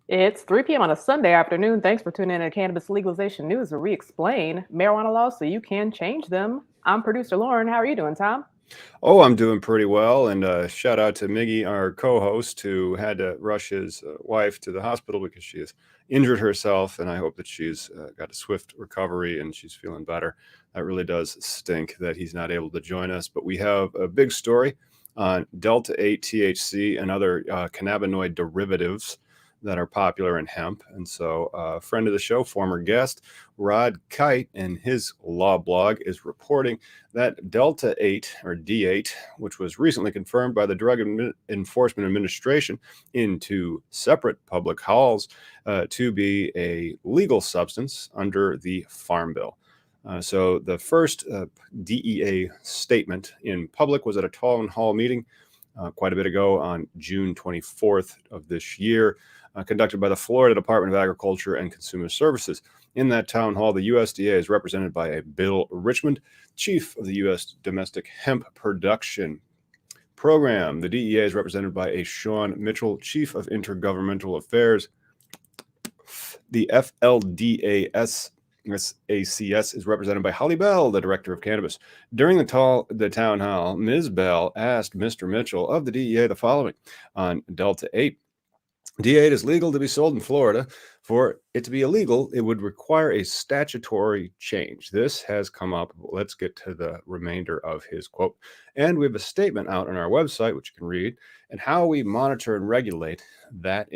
It's 3 p.m. on a Sunday afternoon. Thanks for tuning in to Cannabis Legalization News, where we explain marijuana laws so you can change them. I'm producer Lauren. How are you doing, Tom? Oh, I'm doing pretty well. And shout out to Miggy, our co host, who had to rush his wife to the hospital because she has injured herself. And I hope that she's got a swift recovery and she's feeling better. That really does stink that he's not able to join us. But we have a big story on Delta-8 THC and other cannabinoid derivatives that are popular in hemp. And so, a friend of the show, former guest, Rod Kite, in his law blog, is reporting that Delta-8 or D8, which was recently confirmed by the Drug Enforcement Administration in two separate public halls to be a legal substance under the Farm Bill. So the first DEA statement in public was at a town hall meeting quite a bit ago on June 24th of this year, conducted by the Florida Department of Agriculture and Consumer Services. In that town hall, the USDA is represented by a Bill Richmond, chief of the U.S. Domestic Hemp Production Program. The DEA is represented by a Sean Mitchell, chief of Intergovernmental Affairs. The FLDAS ACS is represented by Holly Bell, the director of cannabis. During the town hall, Ms. Bell asked Mr. Mitchell of the DEA the following on Delta 8. D8 is legal to be sold in Florida. For it to be illegal, it would require a statutory change. This has come up. Let's get to the remainder of his quote. And we have a statement out on our website, which you can read, and how we monitor and regulate that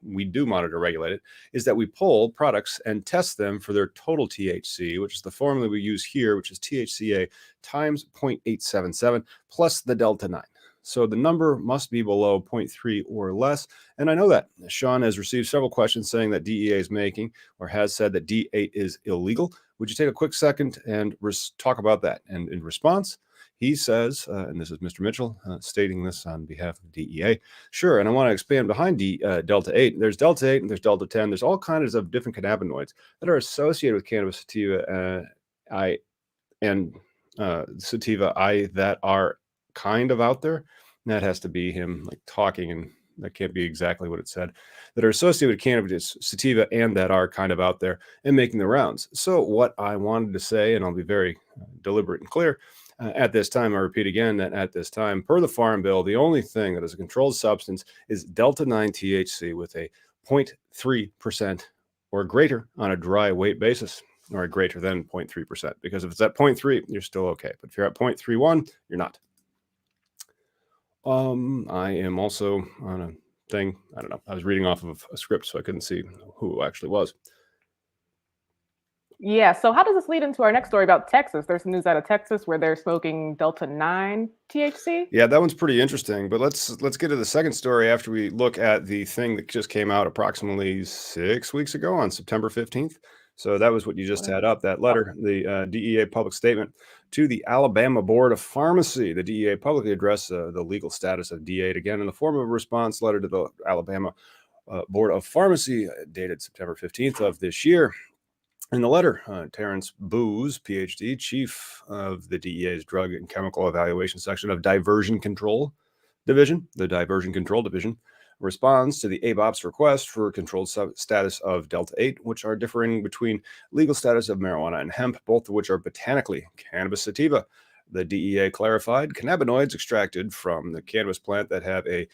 we do monitor and regulate it, is that we pull products and test them for their total THC, which is the formula we use here, which is THCA times 0.877 plus the Delta 9. So the number must be below 0.3 or less. And I know that Sean has received several questions saying that DEA is making or has said that D8 is illegal. Would you take a quick second and talk about that? And in response, he says, and this is Mr. Mitchell stating this on behalf of DEA. Sure, and I want to expand behind Delta-8. There's Delta-8 and there's Delta-10. There's all kinds of different cannabinoids that are associated with cannabis sativa sativa I that are kind of out there. And that has to be him like talking, and that can't be exactly what it said, that are associated with cannabis sativa and that are kind of out there and making the rounds. So what I wanted to say, and I'll be very deliberate and clear, at this time, I repeat again that at this time, per the Farm Bill, the only thing that is a controlled substance is Delta-9 THC with a 0.3% or greater on a dry weight basis, or greater than 0.3%. Because if it's at 0.3, you're still okay. But if you're at 0.31, you're not. I am also on a thing. I don't know. I was reading off of a script, so I couldn't see who it actually was. Yeah, so how does this lead into our next story about Texas? There's some news out of Texas where they're smoking Delta-9 THC. Yeah, that one's pretty interesting. But let's get to the second story after we look at the thing that just came out approximately 6 weeks ago on September 15th. So that was what you just had up, that letter, the DEA public statement to the Alabama Board of Pharmacy. The DEA publicly addressed the legal status of D8 again in the form of a response letter to the Alabama Board of Pharmacy dated September 15th of this year. In the letter, Terrence Booz, PhD, chief of the DEA's Drug and Chemical Evaluation Section of Diversion Control Division, the Diversion Control Division, responds to the ABOP's request for controlled status of Delta-8, which are differing between legal status of marijuana and hemp, both of which are botanically cannabis sativa. The DEA clarified cannabinoids extracted from the cannabis plant that have a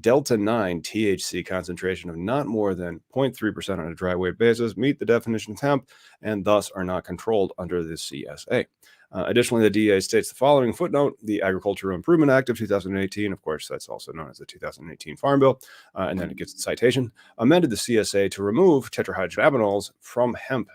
Delta-9 THC concentration of not more than 0.3% on a dry weight basis meet the definition of hemp and thus are not controlled under the CSA. Additionally, the DEA states the following footnote: the Agricultural Improvement Act of 2018, of course, that's also known as the 2018 Farm Bill, and then it gets the citation, amended the CSA to remove tetrahydrocannabinols from hemp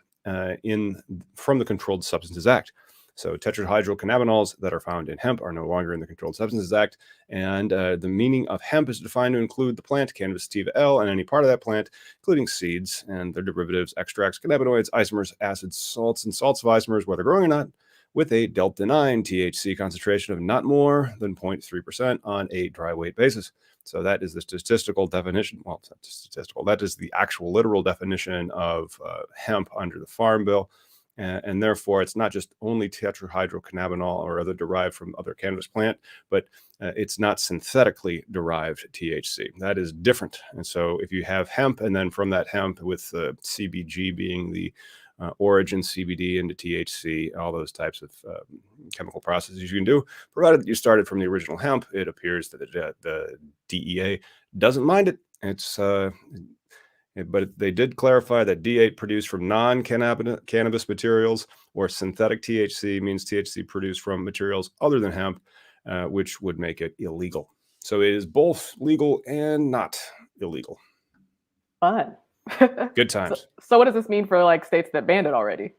from the Controlled Substances Act. So tetrahydrocannabinols that are found in hemp are no longer in the Controlled Substances Act, and the meaning of hemp is defined to include the plant Cannabis sativa L and any part of that plant, including seeds and their derivatives, extracts, cannabinoids, isomers, acids, salts, and salts of isomers, whether growing or not, with a Delta-9 THC concentration of not more than 0.3% on a dry weight basis. So that is the statistical definition. Well, it's not statistical. That is the actual literal definition of hemp under the Farm Bill. And therefore, it's not just only tetrahydrocannabinol or other derived from other cannabis plant, but it's not synthetically derived THC. That is different. And so if you have hemp, and then from that hemp with CBG being the origin, CBD into THC, all those types of chemical processes you can do, provided that you started from the original hemp, it appears that the DEA doesn't mind it. But they did clarify that D8 produced from non-cannabis materials or synthetic THC means THC produced from materials other than hemp, which would make it illegal. So it is both legal and not illegal. Fun. Good times. So what does this mean for like states that banned it already?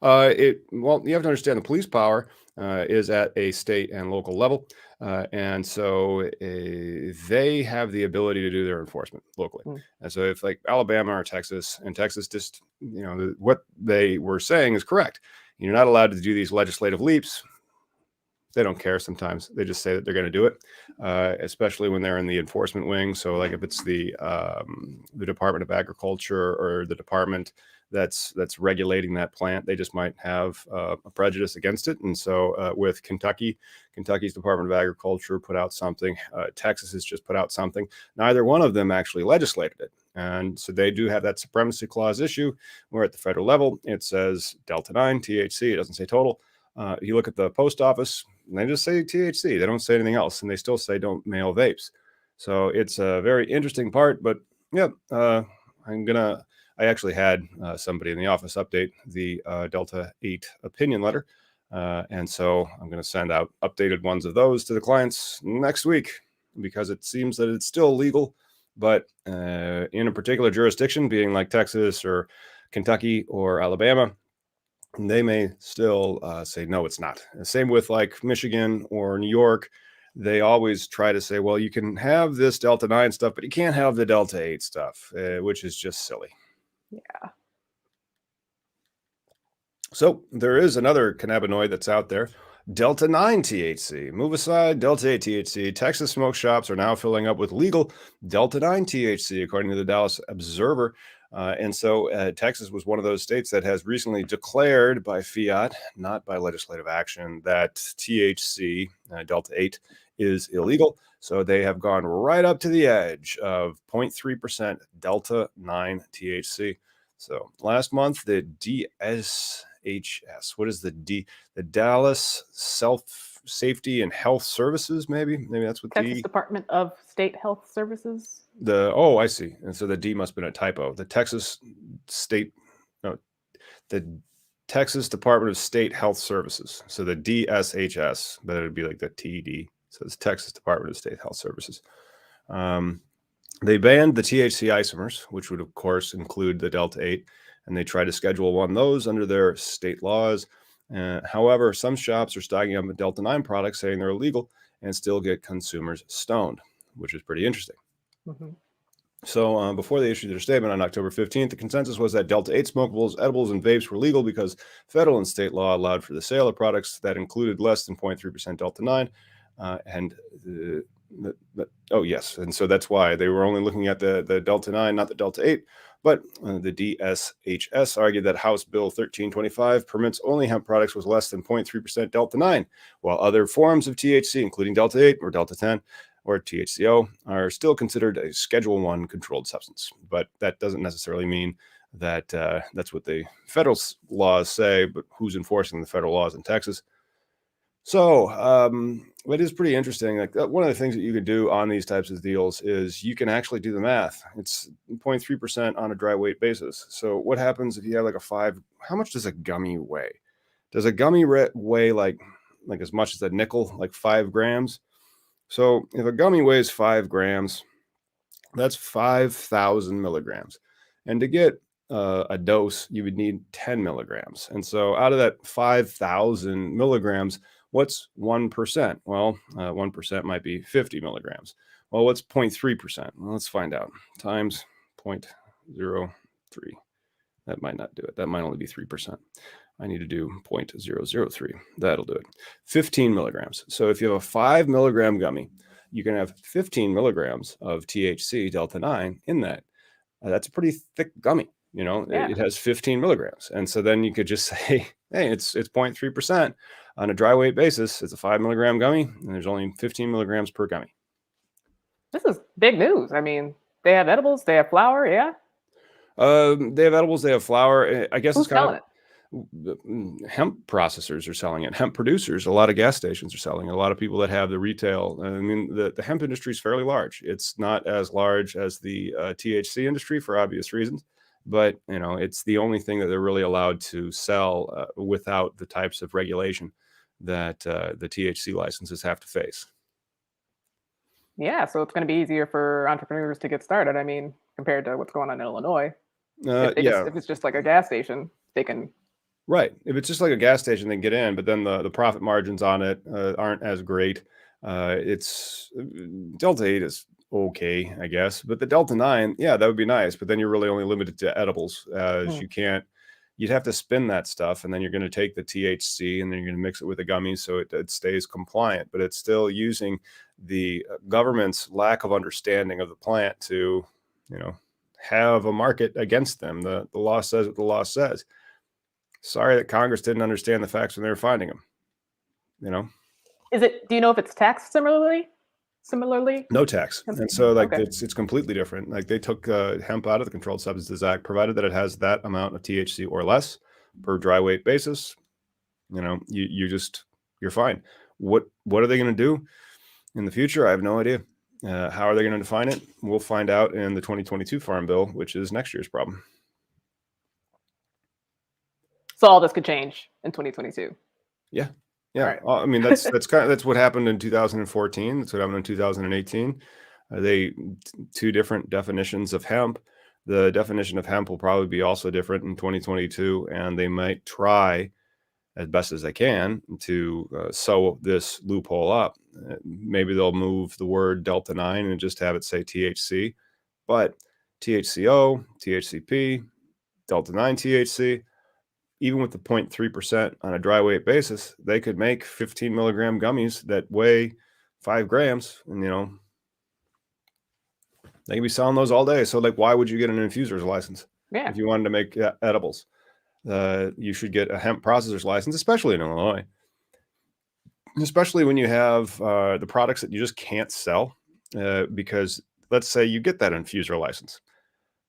Well, you have to understand the police power is at a state and local level. And so they have the ability to do their enforcement locally. And so if like Alabama or Texas, and Texas just, what they were saying is correct. You're not allowed to do these legislative leaps. They don't care sometimes. They just say that they're going to do it, especially when they're in the enforcement wing. So like if it's the Department of Agriculture or the department that's regulating that plant, they just might have a prejudice against it. And so with Kentucky's Department of Agriculture put out something. Texas has just put out something. Neither one of them actually legislated it. And so they do have that supremacy clause issue where at the federal level, it says Delta-9 THC. It doesn't say total. You look at the post office and they just say THC. They don't say anything else. And they still say don't mail vapes. So it's a very interesting part. But yeah, I actually had somebody in the office update the Delta-8 opinion letter. And so I'm going to send out updated ones of those to the clients next week because it seems that it's still legal. But in a particular jurisdiction, being like Texas or Kentucky or Alabama, they may still say, no, it's not. And same with like Michigan or New York. They always try to say, well, you can have this Delta-9 stuff, but you can't have the Delta-8 stuff, which is just silly. Yeah. So there is another cannabinoid that's out there, Delta-9 THC. Move aside, Delta-8 THC. Texas smoke shops are now filling up with legal Delta-9 THC, according to the Dallas Observer. And so Texas was one of those states that has recently declared by fiat, not by legislative action, that THC, Delta-8, is illegal. So they have gone right up to the edge of 0.3% Delta-9 THC. So last month, the DSHS, what is the Dallas Safety and Health Services, maybe that's what Texas Department of State Health Services. I see. And so the D must have been a typo. The Texas Department of State Health Services. So the DSHS, but it would be like the TD. So it's Texas Department of State Health Services. They banned the THC isomers, which would, of course, include the Delta-8, and they tried to Schedule I those under their state laws. However, some shops are stocking up with Delta-9 products, saying they're illegal, and still get consumers stoned, which is pretty interesting. Mm-hmm. So before they issued their statement on October 15th, the consensus was that Delta-8 smokables, edibles, and vapes were legal because federal and state law allowed for the sale of products that included less than 0.3% Delta-9. Yes. And so that's why they were only looking at the Delta-9, not the Delta-8. But the DSHS argued that House Bill 1325 permits only hemp products with less than 0.3% Delta-9, while other forms of THC, including Delta-8 or Delta-10 or THCO, are still considered a Schedule I controlled substance. But that doesn't necessarily mean that that's what the federal laws say, but who's enforcing the federal laws in Texas? So it is pretty interesting. Like one of the things that you can do on these types of deals is you can actually do the math. It's 0.3% on a dry weight basis. So what happens if you have like a 5? How much does a gummy weigh? Does a gummy weigh like as much as a nickel, like 5 grams? So if a gummy weighs 5 grams, that's 5,000 milligrams. And to get a dose, you would need 10 milligrams. And so out of that 5,000 milligrams, what's 1%? Well, 1% might be 50 milligrams. Well, what's 0.3%? Well, let's find out. Times 0.03. That might not do it. That might only be 3%. I need to do 0.003. That'll do it. 15 milligrams. So if you have a 5 milligram gummy, you can have 15 milligrams of THC Delta-9 in that. That's a pretty thick gummy. It has 15 milligrams. And so then you could just say, hey, it's 0.3% on a dry weight basis. It's a 5 milligram gummy, and there's only 15 milligrams per gummy. This is big news. I mean, they have edibles, they have flour, yeah? They have edibles, they have flour. I guess Who's it's kind selling it? hemp processors are selling it. Hemp producers, a lot of gas stations are selling it. A lot of people that have the retail. I mean, the hemp industry is fairly large. It's not as large as the THC industry for obvious reasons, but it's the only thing that they're really allowed to sell without the types of regulation that the THC licenses have to face. Yeah, so it's going to be easier for entrepreneurs to get started. I mean, compared to what's going on in Illinois. If it's just like a gas station, they can. Right. If it's just like a gas station, they can get in, but then the profit margins on it aren't as great. It's Delta-8 is okay, I guess, but the Delta-9, yeah, that would be nice. But then you're really only limited to edibles, as you'd have to spin that stuff, and then you're going to take the THC and then you're going to mix it with the gummies so it stays compliant. But it's still using the government's lack of understanding of the plant to, have a market against them. The law says what the law says. Sorry that Congress didn't understand the facts when they were finding them. Do you know if it's taxed similarly? No tax. And so it's completely different. Like they took hemp out of the Controlled Substances Act, provided that it has that amount of THC or less per dry weight basis. You're fine. What are they going to do in the future? I have no idea. How are they going to define it? We'll find out in the 2022 Farm Bill, which is next year's problem. So all this could change in 2022. Yeah. Right. I mean, that's what happened in 2014. That's what happened in 2018. Two different definitions of hemp. The definition of hemp will probably be also different in 2022, and they might try as best as they can to sew this loophole up. Maybe they'll move the word Delta-9 and just have it say THC, but THCO, THCP, Delta-9 THC, even with the 0.3% on a dry weight basis, they could make 15 milligram gummies that weigh 5 grams. And, they can be selling those all day. So why would you get an infuser's license? If you wanted to make edibles? You should get a hemp processor's license, especially in Illinois. Especially when you have the products that you just can't sell. Because let's say you get that infuser license.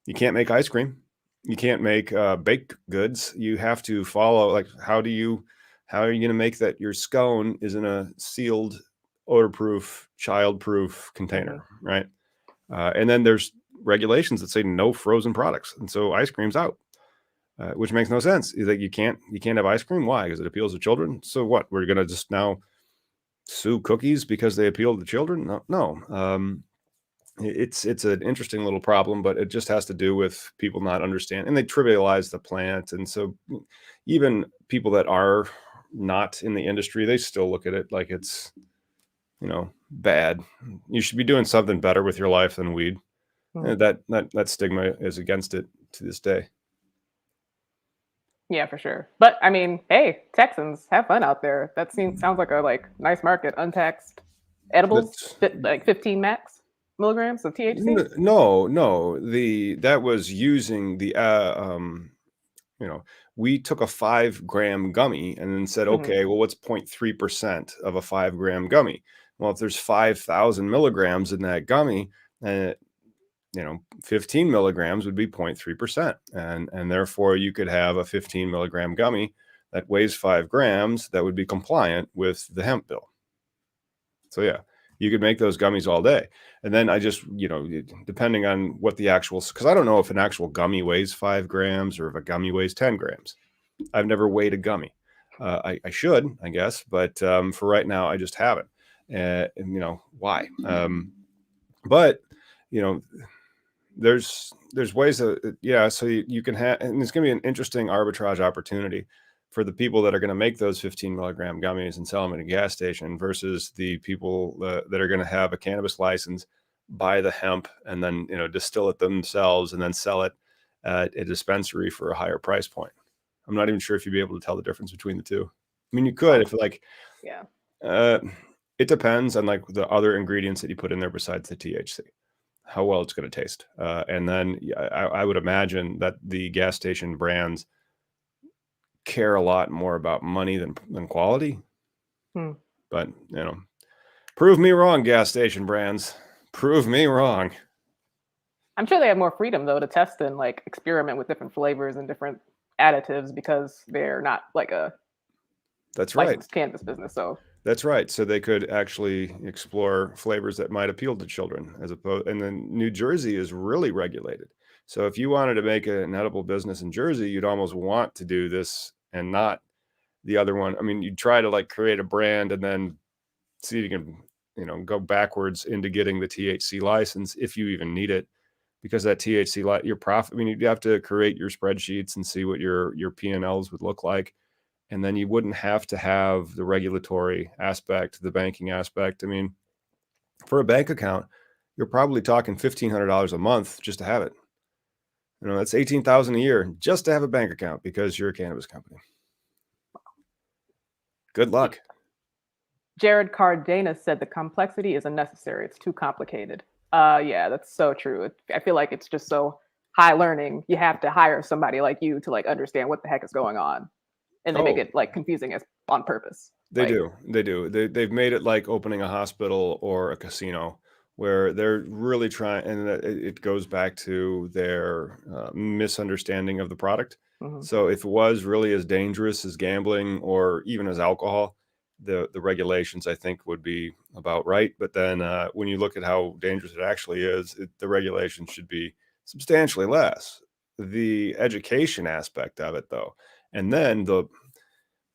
You can't make ice cream. You can't make baked goods. You have to follow, how are you going to make that your scone is in a sealed, odor-proof, child-proof container, right? And then there's regulations that say no frozen products. And so ice cream's out, which makes no sense. You can't have ice cream. Why? Because it appeals to children. So what? We're going to just now sue cookies because they appeal to children? No. It's an interesting little problem, but it just has to do with people not understanding, and they trivialize the plant. And so even people that are not in the industry, they still look at it like it's, bad. You should be doing something better with your life than weed. That stigma is against it to this day. Yeah, for sure. But I mean, hey, Texans, have fun out there. That sounds like a nice market. Untaxed edibles, 15 max milligrams of THC? No. That was using the we took a 5 gram gummy and then said, okay, well, what's 0.3% of a 5 gram gummy? Well, if there's 5,000 milligrams in that gummy, 15 milligrams would be 0.3%. And therefore you could have a 15 milligram gummy that weighs 5 grams that would be compliant with the hemp bill. So yeah, you could make those gummies all day. And then I just, depending on what the actual, because I don't know if an actual gummy weighs 5 grams or if a gummy weighs 10 grams. I've never weighed a gummy. I should, I guess, but for right now, I just haven't. Why? But, there's ways that, so you can have, and it's going to be an interesting arbitrage opportunity for the people that are going to make those 15 milligram gummies and sell them at a gas station versus the people that are going to have a cannabis license, buy the hemp, and then, distill it themselves and then sell it at a dispensary for a higher price point. I'm not even sure if you'd be able to tell the difference between the two. I mean, you could if it depends on the other ingredients that you put in there besides the THC. how well it's going to taste. And then I would imagine that the gas station brands care a lot more about money than quality. But, prove me wrong, gas station brands. Prove me wrong. I'm sure they have more freedom, though, to test and like experiment with different flavors and different additives because they're not like a licensed cannabis business. So that's right. So they could actually explore flavors that might appeal to children, as opposed. And then New Jersey is really regulated. So if you wanted to make an edible business in Jersey, you'd almost want to do this and not the other one. I mean, you'd try to like create a brand and then see if you can, go backwards into getting the THC license if you even need it, because that THC your profit. I mean, you'd have to create your spreadsheets and see what your P&Ls would look like. And then you wouldn't have to have the regulatory aspect, the banking aspect. I mean, for a bank account, you're probably talking $1,500 a month just to have it. That's $18,000 a year just to have a bank account because you're a cannabis company. Good luck. Jared Cardenas said the complexity is unnecessary. It's too complicated. Yeah, that's so true. I feel like it's just so high learning. You have to hire somebody like you to like understand what the heck is going on. And they make it like confusing as on purpose. They do. They've made it like opening a hospital or a casino where they're really trying, and it goes back to their misunderstanding of the product. So if it was really as dangerous as gambling or even as alcohol, the regulations I think would be about right. But then when you look at how dangerous it actually is, the regulations should be substantially less. The education aspect of it, though. And then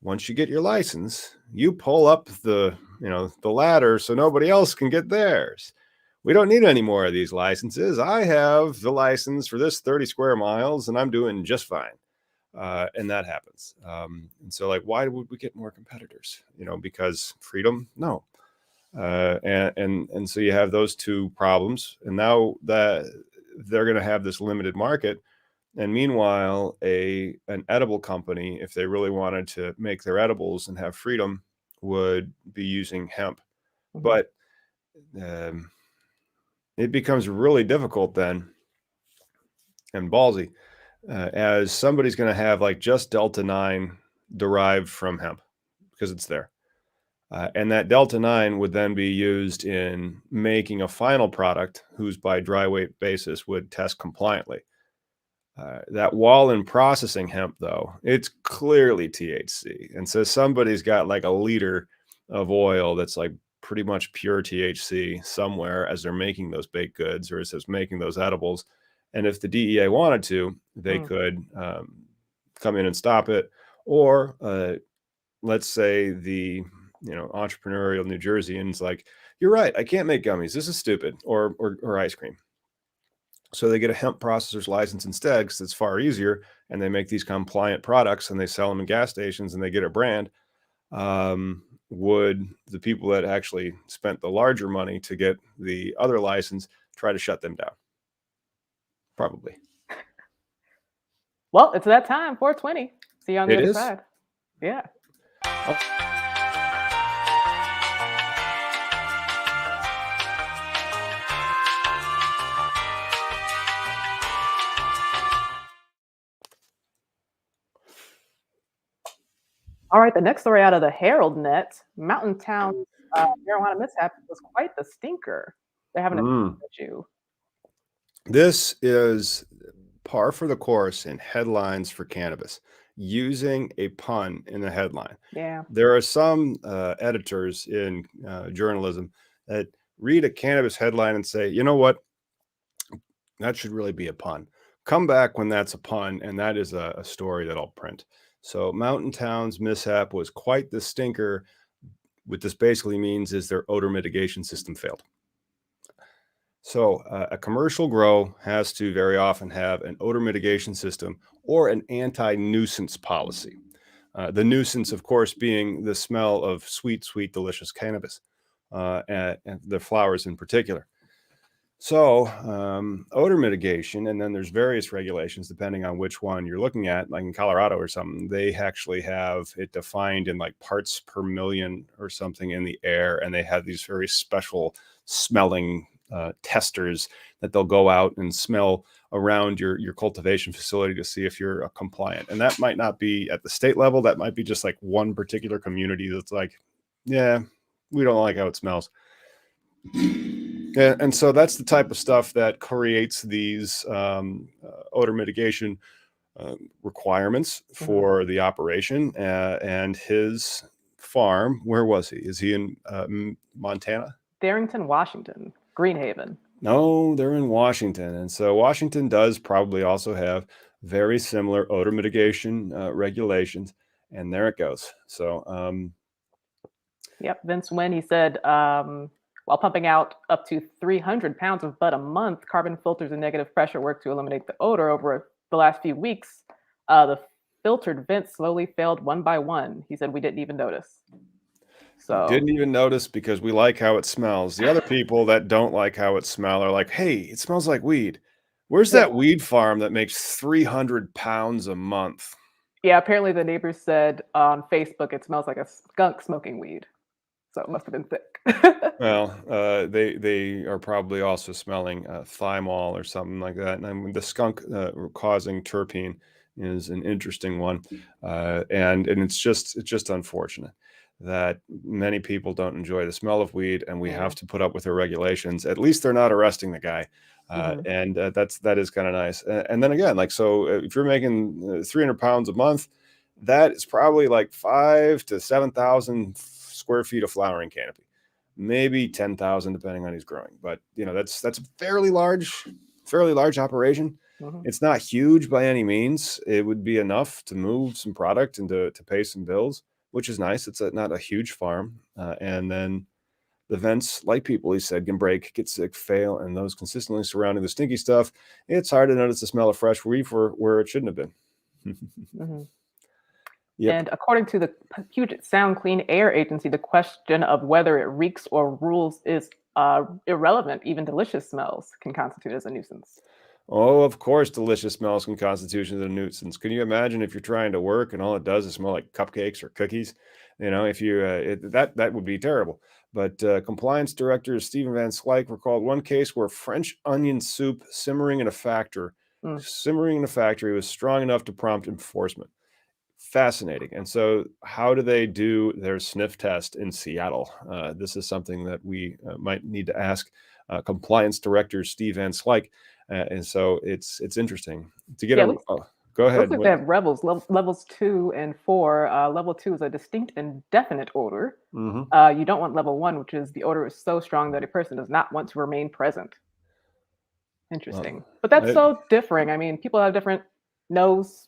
once you get your license, you pull up the ladder so nobody else can get theirs. We don't need any more of these licenses. I have the license for this 30 square miles and I'm doing just fine. And that happens. And so like, why would we get more competitors? Because freedom? No. And so you have those two problems. And now that they're going to have this limited market, and meanwhile, an edible company, if they really wanted to make their edibles and have freedom, would be using hemp. But it becomes really difficult then and ballsy as somebody's going to have like just Delta-8 derived from hemp because it's there. And that Delta-8 would then be used in making a final product whose by dry weight basis would test compliantly. That while in processing hemp, though, it's clearly THC. And so somebody's got like a liter of oil that's like pretty much pure THC somewhere as they're making those baked goods or as it's making those edibles. And if the DEA wanted to, they could come in and stop it. Or let's say the entrepreneurial New Jerseyans like, you're right, I can't make gummies. This is stupid. Or ice cream. So they get a hemp processor's license instead because it's far easier, and they make these compliant products and they sell them in gas stations and they get a brand. Would the people that actually spent the larger money to get the other license try to shut them down? Probably. Well, it's that time, 420. See you on the other side. Yeah. All right, the next story out of the HeraldNet, Mountain Town marijuana mishap was quite the stinker. They're having a issue. This is par for the course in headlines for cannabis, using a pun in the headline. Yeah. There are some editors in journalism that read a cannabis headline and say, you know what? That should really be a pun. Come back when that's a pun, and that is a story that I'll print. So Mountain Town's mishap was quite the stinker. What this basically means is their odor mitigation system failed. So a commercial grow has to very often have an odor mitigation system or an anti-nuisance policy. The nuisance, of course, being the smell of sweet, sweet, delicious cannabis, and the flowers in particular. So odor mitigation, and then there's various regulations depending on which one you're looking at. Like in Colorado or something, they actually have it defined in like parts per million or something in the air, and they have these very special smelling testers that they'll go out and smell around your cultivation facility to see if you're compliant. And that might not be at the state level. That might be just like one particular community that's like, yeah, we don't like how it smells. And so that's the type of stuff that creates these odor mitigation requirements for the operation. And his farm, where was he? Is he in Montana? Darrington, Washington, Greenhaven. No, they're in Washington. And so Washington does probably also have very similar odor mitigation regulations. And there it goes. So, yep, Vince Wynn, he said, while pumping out up to 300 pounds of bud a month, carbon filters and negative pressure work to eliminate the odor. Over the last few weeks, the filtered vents slowly failed one by one. He said we didn't even notice. So didn't even notice because we like how it smells. The other people that don't like how it smells are like, hey, it smells like weed. Where's that weed farm that makes 300 pounds a month? Yeah, apparently the neighbors said on Facebook it smells like a skunk smoking weed. So it must have been thick. Well, they are probably also smelling thymol or something like that. And I mean, the skunk causing terpene is an interesting one, and it's just unfortunate that many people don't enjoy the smell of weed, and we have to put up with their regulations. At least they're not arresting the guy, and that is kind of nice. And then again, like, so if you're making 300 pounds a month, that is probably like 5,000 to 7,000 square feet of flowering canopy, maybe 10,000 depending on who's growing. But that's a fairly large operation. It's not huge by any means. It would be enough to move some product and to pay some bills, which is nice. It's not a huge farm. And then the vents, like people, he said, can break, get sick, fail, and those consistently surrounding the stinky stuff. It's hard to notice the smell of fresh weed where it shouldn't have been. Yep. And according to the Puget Sound Clean Air Agency, the question of whether it reeks or rules is irrelevant. Even delicious smells can constitute as a nuisance. Oh, of course, delicious smells can constitute as a nuisance. Can you imagine if you're trying to work and all it does is smell like cupcakes or cookies? If you that would be terrible. But Compliance Director Stephen Van Slyke recalled one case where French onion soup simmering in a factory was strong enough to prompt enforcement. Fascinating. And so how do they do their sniff test in Seattle? This is something that we might need to ask Compliance Director Steve Van Slyke. And so it's interesting to get go ahead. Looks like they have levels 2 and 4. Level 2 is a distinct and definite odor. You don't want level 1, which is the odor is so strong that a person does not want to remain present. Interesting. But that's so differing. I mean, people have different nose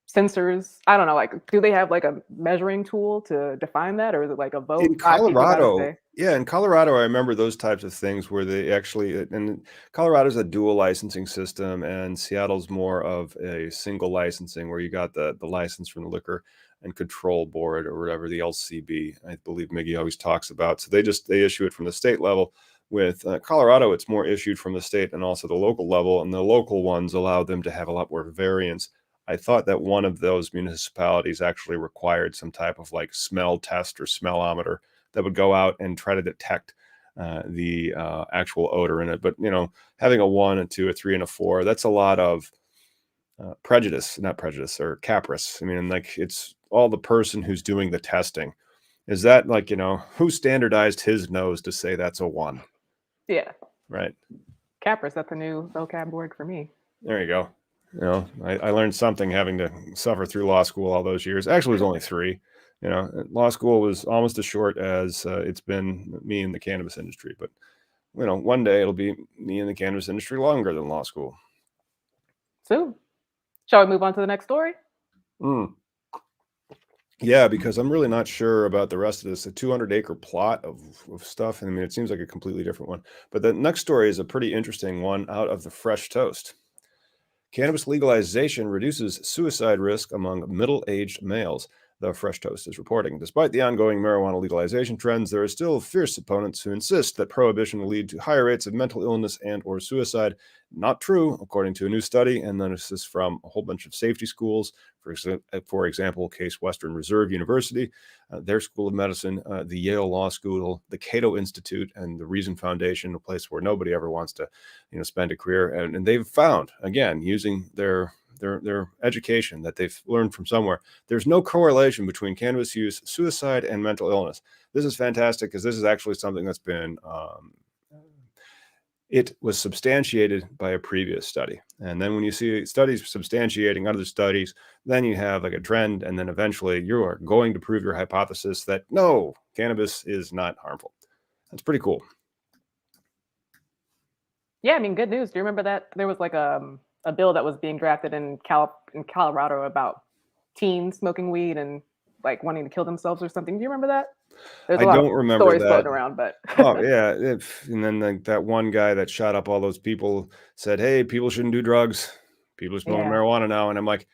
sensors. I don't know, like, do they have like a measuring tool to define that, or is it like a vote? In Colorado, in Colorado, I remember those types of things where they actually, and Colorado's a dual licensing system, and Seattle's more of a single licensing where you got the license from the Liquor and Control Board or whatever, the LCB, I believe Miggy always talks about. So they issue it from the state level. With Colorado, it's more issued from the state and also the local level, and the local ones allow them to have a lot more variance. I thought that one of those municipalities actually required some type of like smell test or smellometer that would go out and try to detect the actual odor in it. But, having a 1, a 2, a 3, and a 4, that's a lot of not prejudice or caprice. I mean, like, it's all the person who's doing the testing. Is that like, who standardized his nose to say that's a 1? Yeah. Right. Caprice, that's a new vocab word for me. There you go. I learned something having to suffer through law school all those years. Actually, it was only 3. Law school was almost as short as it's been me in the cannabis industry. But, one day it'll be me in the cannabis industry longer than law school. So, shall we move on to the next story? Yeah, because I'm really not sure about the rest of this. A 200-acre plot of stuff. I mean, it seems like a completely different one. But the next story is a pretty interesting one out of the Fresh Toast. Cannabis legalization reduces suicide risk among middle-aged males. The Fresh Toast is reporting. Despite the ongoing marijuana legalization trends, there are still fierce opponents who insist that prohibition will lead to higher rates of mental illness and or suicide. Not true, according to a new study, and then this is from a whole bunch of safety schools. For example, Case Western Reserve University, their School of Medicine, the Yale Law School, the Cato Institute, and the Reason Foundation, a place where nobody ever wants to, spend a career. And they've found, again, using their education that they've learned from somewhere, there's no correlation between cannabis use, suicide, and mental illness. This is fantastic because this is actually something that's been it was substantiated by a previous study. And then when you see studies substantiating other studies, then you have like a trend, and then eventually you are going to prove your hypothesis that no, cannabis is not harmful. That's pretty cool. Yeah, I mean, good news. Do you remember that there was like a bill that was being drafted in Colorado about teens smoking weed and like wanting to kill themselves or something? Do you remember that? There's a lot don't of remember stories that. floating around, but Oh yeah, and then that one guy that shot up all those people said, "Hey, people shouldn't do drugs. People are smoking Yeah. marijuana now." And I'm like,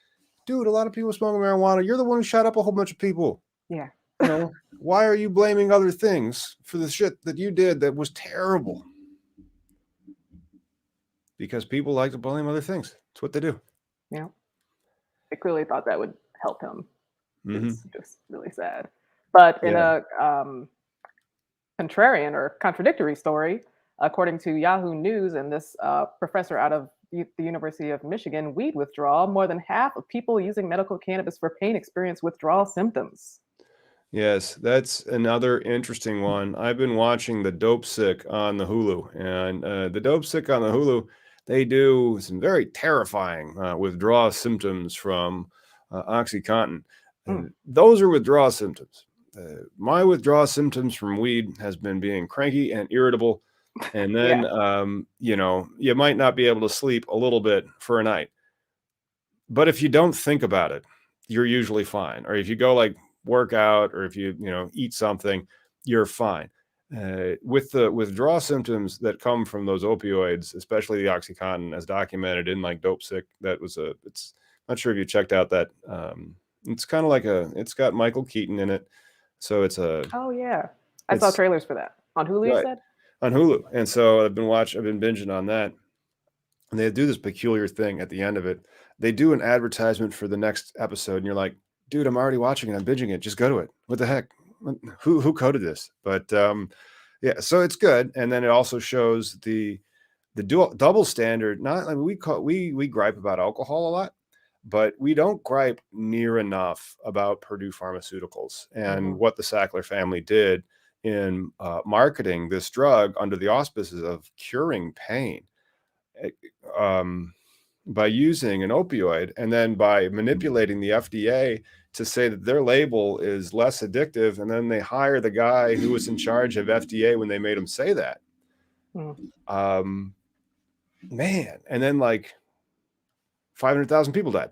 dude, a lot of people are smoking marijuana. You're the one who shot up a whole bunch of people. yeah. Why are you blaming other things for the shit that you did that was terrible? Because people like to blame other things. It's what they do. Yeah. They clearly thought that would help him. Mhm. It's just really sad. But in Yeah. a contrarian or contradictory story, according to Yahoo News and this professor out of the University of Michigan, weed withdrawal, more than half of people using medical cannabis for pain experience withdrawal symptoms. Yes, that's another interesting one. I've been watching the Dope Sick on the Hulu, and the Dope Sick on the Hulu, they do some very terrifying withdrawal symptoms from OxyContin. Those are withdrawal symptoms. My withdrawal symptoms from weed has been being cranky and irritable, and then you might not be able to sleep a little bit for a night. But if you don't think about it, you're usually fine. Or if you go like work out, or if you eat something, you're fine. With the withdrawal symptoms that come from those opioids, especially the OxyContin, as documented in like Dope Sick, it's not sure if you checked out that. It's kind of like it's got Michael Keaton in it, so it's a. Oh yeah, I saw trailers for that on Hulu. Right, You said on Hulu, and so I've been binging on that, and they do this peculiar thing at the end of it. They do an advertisement for the next episode, and you're like, dude, I'm already watching it. I'm binging it. Just go to it. What the heck? Who coded this? But yeah, so it's good. And then it also shows the double standard. Not like we gripe about alcohol a lot, but we don't gripe near enough about Purdue Pharmaceuticals and what the Sackler family did in marketing this drug under the auspices of curing pain. By using an opioid and then by manipulating the FDA to say that their label is less addictive, and then they hire the guy who was in charge of FDA when they made him say that. Man, and then like 500,000 people died,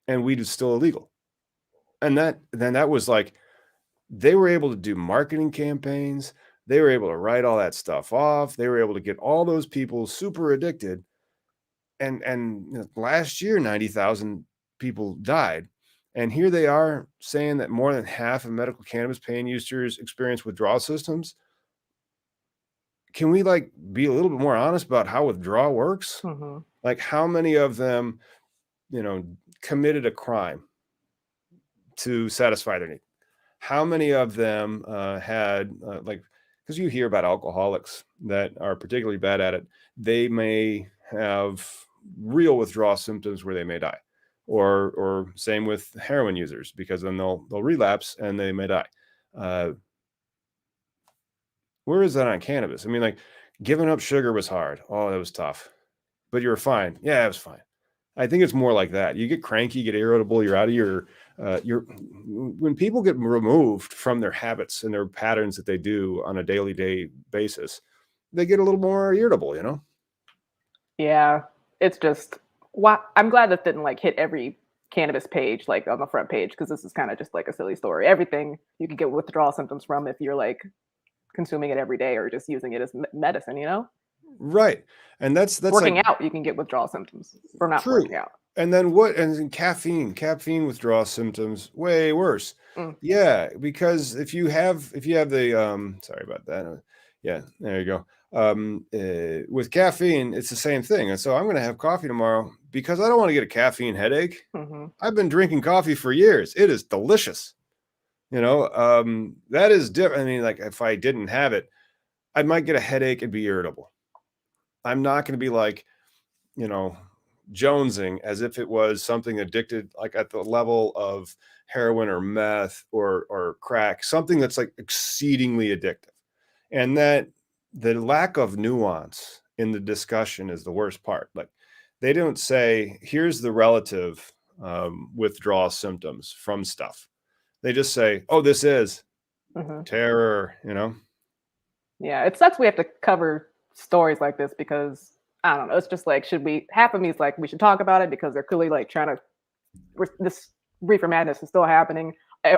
and weed is still illegal. And that was like, they were able to do marketing campaigns. They were able to write all that stuff off. They were able to get all those people super addicted. And last year, 90,000 people died. And here they are saying that more than half of medical cannabis pain users experience withdrawal systems. Can we like be a little bit more honest about how withdrawal works? Like how many of them, committed a crime to satisfy their need? How many of them had because you hear about alcoholics that are particularly bad at it, they may have real withdrawal symptoms where they may die, or same with heroin users, because then they'll relapse and they may die. Where is that on cannabis? I mean, like giving up sugar was hard. Oh, that was tough, but you were fine. Yeah, it was fine. I think it's more like that. You get cranky, you get irritable, you're out of your when people get removed from their habits and their patterns that they do on a day basis, they get a little more irritable, Yeah, it's just I'm glad this didn't like hit every cannabis page like on the front page, because this is kind of just like a silly story. Everything you can get withdrawal symptoms from if you're like consuming it every day or just using it as medicine, Right. And that's working like, out, you can get withdrawal symptoms from not true. working out. And then what? And caffeine withdrawal symptoms way worse. Mm. Yeah, because if you have the sorry about that. Yeah, there you go. With caffeine, it's the same thing. And so I'm going to have coffee tomorrow because I don't want to get a caffeine headache. Mm-hmm. I've been drinking coffee for years. It is delicious. That is different. I mean, like if I didn't have it, I might get a headache and be irritable. I'm not going to be like, jonesing as if it was something addicted, like at the level of heroin or meth or crack, something that's like exceedingly addictive. And that the lack of nuance in the discussion is the worst part. Like they don't say, here's the relative withdrawal symptoms from stuff. They just say, oh, this is terror, Yeah, it sucks we have to cover stories like this because I don't know. It's just like, half of me is like, we should talk about it because they're clearly like trying to, this reefer madness is still happening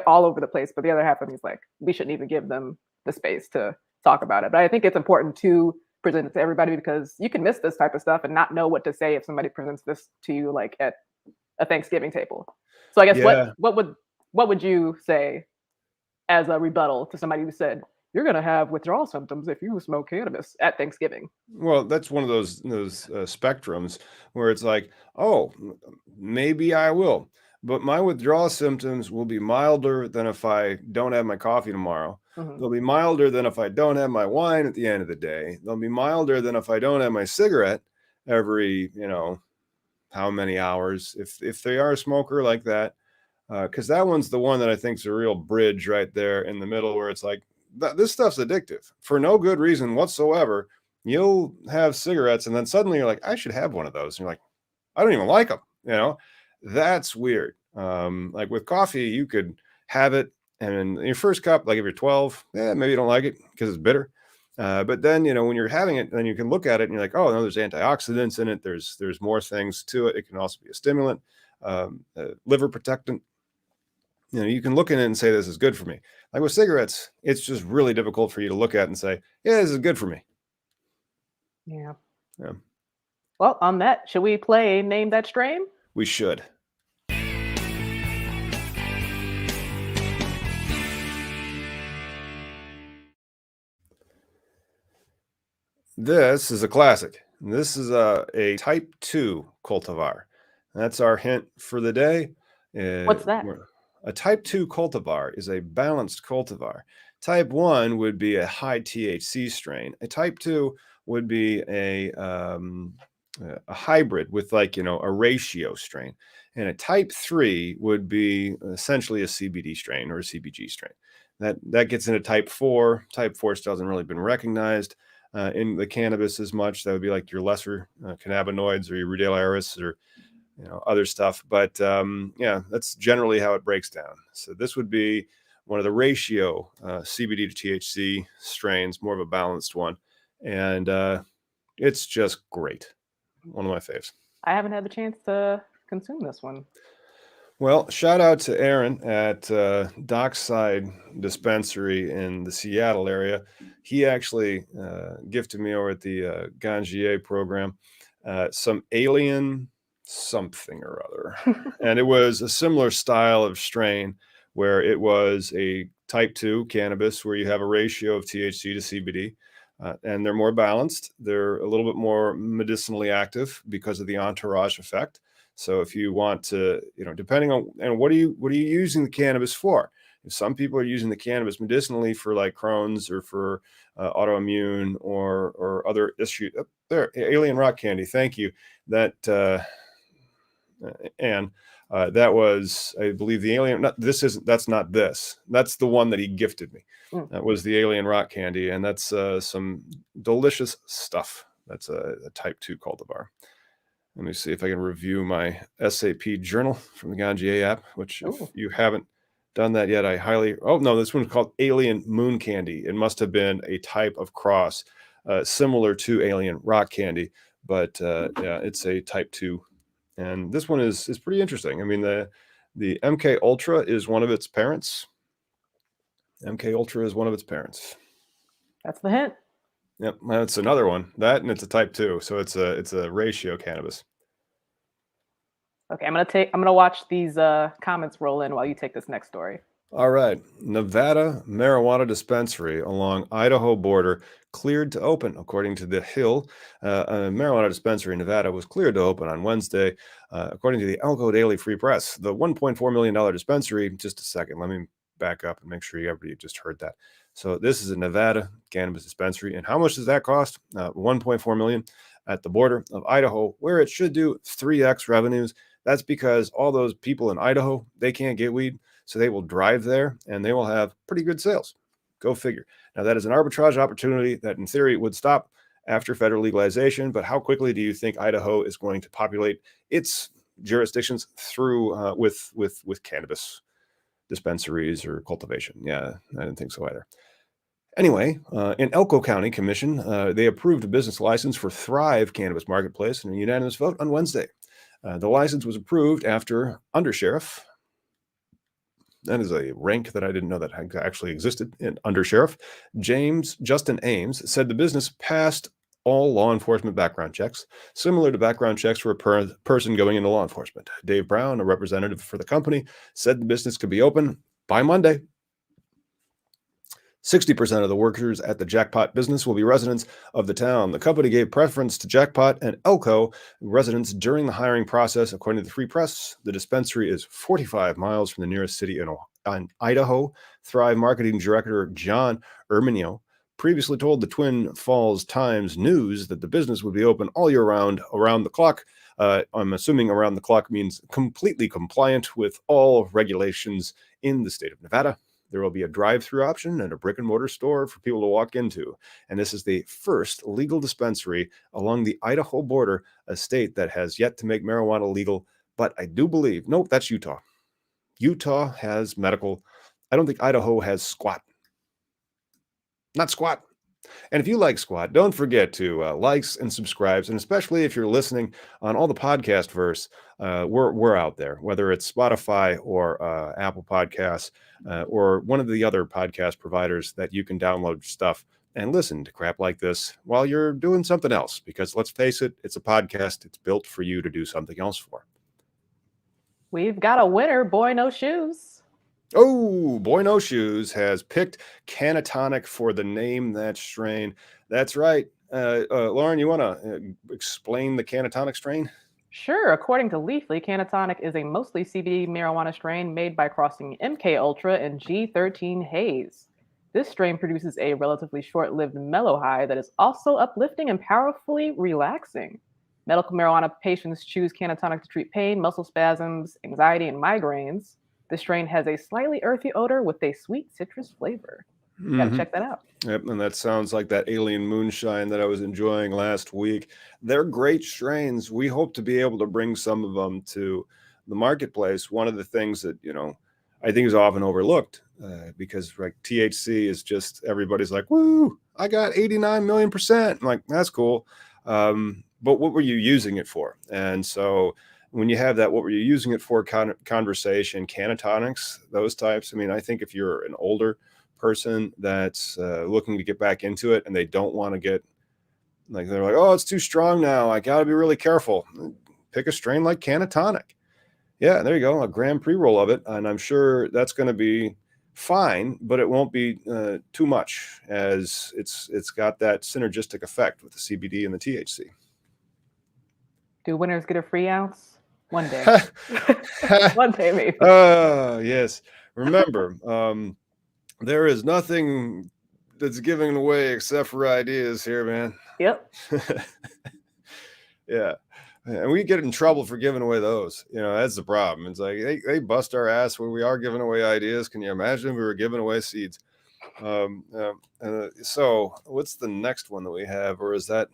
all over the place. But the other half of me is like, we shouldn't even give them the space to talk about it. But I think it's important to present it to everybody because you can miss this type of stuff and not know what to say if somebody presents this to you like at a Thanksgiving table. So I guess what would you say as a rebuttal to somebody who said, you're going to have withdrawal symptoms if you smoke cannabis at Thanksgiving? Well, that's one of those spectrums where it's like, oh, maybe I will, but my withdrawal symptoms will be milder than if I don't have my coffee tomorrow. Mm-hmm. They'll be milder than if I don't have my wine at the end of the day. They'll be milder than if I don't have my cigarette every, how many hours, if they are a smoker like that. Because that one's the one that I think is a real bridge right there in the middle where it's like, this stuff's addictive for no good reason whatsoever. You'll have cigarettes and then suddenly you're like, I should have one of those. And you're like, I don't even like them. That's weird. Like with coffee, you could have it and your first cup, like if you're 12, maybe you don't like it because it's bitter. But then, when you're having it, then you can look at it and you're like, oh no, there's antioxidants in it. There's more things to it. It can also be a stimulant, liver protectant. You can look at it and say, this is good for me. Like with cigarettes, it's just really difficult for you to look at and say, yeah, this is good for me. Yeah. Yeah. Well, on that, should we play Name That Strain? We should. This is a classic. This is a type 2 cultivar. That's our hint for the day. What's that? A type 2 cultivar is a balanced cultivar. Type 1 would be a high THC strain. A type 2 would be a hybrid with a ratio strain. And a type 3 would be essentially a CBD strain or a CBG strain. That gets into type 4. Type 4 still hasn't really been recognized in the cannabis as much. That would be like your lesser cannabinoids or your rudalaris or other stuff. But that's generally how it breaks down. So this would be one of the ratio CBD to THC strains, more of a balanced one. And it's just great. One of my faves. I haven't had the chance to consume this one. Well, shout out to Aaron at Dockside Dispensary in the Seattle area. He actually gifted me over at the Gangier program some alien something or other. And it was a similar style of strain where it was a type 2 cannabis where you have a ratio of THC to CBD. And they're more balanced. They're a little bit more medicinally active because of the entourage effect. So if you want to, depending on, and what are you using the cannabis for? If some people are using the cannabis medicinally for like Crohn's or for autoimmune or other issues. There, Alien Rock Candy. Thank you. That that was, I believe, the alien. That's not this. That's the one that he gifted me. That was the Alien Rock Candy, and that's some delicious stuff. That's a type 2 cultivar. Let me see if I can review my SAP journal from the Gangier app, which if you haven't done that yet, I highly... Oh, no, this one's called Alien Moon Candy. It must have been a type of cross similar to Alien Rock Candy, but yeah, it's a type 2. And this one is pretty interesting. I mean, the MK Ultra is one of its parents. MK Ultra is one of its parents. That's the hint. Yep, that's another one. That and it's a type 2, so it's a ratio cannabis. Okay, I'm gonna watch these comments roll in while you take this next story. All right. Nevada marijuana dispensary along Idaho border cleared to open, according to The Hill. A marijuana dispensary in Nevada was cleared to open on Wednesday, according to the Elko Daily Free Press. The $1.4 million dispensary, just a second, let me back up and make sure everybody just heard that. So this is a Nevada cannabis dispensary. And how much does that cost? $1.4 million at the border of Idaho, where it should do 3x revenues. That's because all those people in Idaho, they can't get weed. So they will drive there and they will have pretty good sales. Go figure. Now, that is an arbitrage opportunity that in theory would stop after federal legalization. But how quickly do you think Idaho is going to populate its jurisdictions through with cannabis dispensaries or cultivation? Yeah, I didn't think so either. Anyway, in Elko County Commission, they approved a business license for Thrive Cannabis Marketplace in a unanimous vote on Wednesday. The license was approved after Undersheriff, that is a rank that I didn't know that actually existed, in Undersheriff Justin Ames said the business passed all law enforcement background checks, similar to background checks for a person going into law enforcement. Dave Brown, a representative for the company, said the business could be open by Monday. 60% of the workers at the Jackpot business will be residents of the town. The company gave preference to Jackpot and Elko residents during the hiring process. According to the Free Press, the dispensary is 45 miles from the nearest city in Idaho. Thrive marketing director John Erminio previously told the Twin Falls Times News that the business would be open all year round, around the clock. I'm assuming around the clock means completely compliant with all regulations in the state of Nevada. There will be a drive-through option and a brick-and-mortar store for people to walk into. And this is the first legal dispensary along the Idaho border, a state that has yet to make marijuana legal. But I do believe, nope, that's Utah. Utah has medical. I don't think Idaho has squat. Not squat. And if you like squat, don't forget to likes and subscribes. And especially if you're listening on all the podcast verse, we're out there, whether it's Spotify or Apple Podcasts or one of the other podcast providers that you can download stuff and listen to crap like this while you're doing something else. Because let's face it, it's a podcast. It's built for you to do something else for. We've got a winner, Boy No Shoes. Oh, Boy No Shoes has picked Cannatonic for the name that strain. That's right. Lauren, you want to explain the Cannatonic strain? Sure. According to Leafly, Cannatonic is a mostly CBD marijuana strain made by crossing MK Ultra and G13 Haze. This strain produces a relatively short-lived mellow high that is also uplifting and powerfully relaxing. Medical marijuana patients choose Cannatonic to treat pain, muscle spasms, anxiety, and migraines. This strain has a slightly earthy odor with a sweet citrus flavor. Gotta check that out. Yep, and that sounds like that alien moonshine that I was enjoying last week. They're great strains. We hope to be able to bring some of them to the marketplace. One of the things that, I think is often overlooked because like THC is just, everybody's like, woo, I got 89 million %. I'm like, that's cool. But what were you using it for? And so when you have that, what were you using it for conversation, cannatonics, those types. I mean, I think if you're an older person that's looking to get back into it and they don't want to get like, they're like, oh, it's too strong now, I got to be really careful. Pick a strain like Cannatonic. Yeah, there you go, a gram pre-roll of it. And I'm sure that's going to be fine, but it won't be too much, as it's got that synergistic effect with the CBD and the THC. Do winners get a free ounce? One day. One day, maybe. Yes. Remember, there is nothing that's giving away except for ideas here, man. Yep. Yeah. And we get in trouble for giving away those. That's the problem. It's like they bust our ass when we are giving away ideas. Can you imagine if we were giving away seeds? So what's the next one that we have? Or is that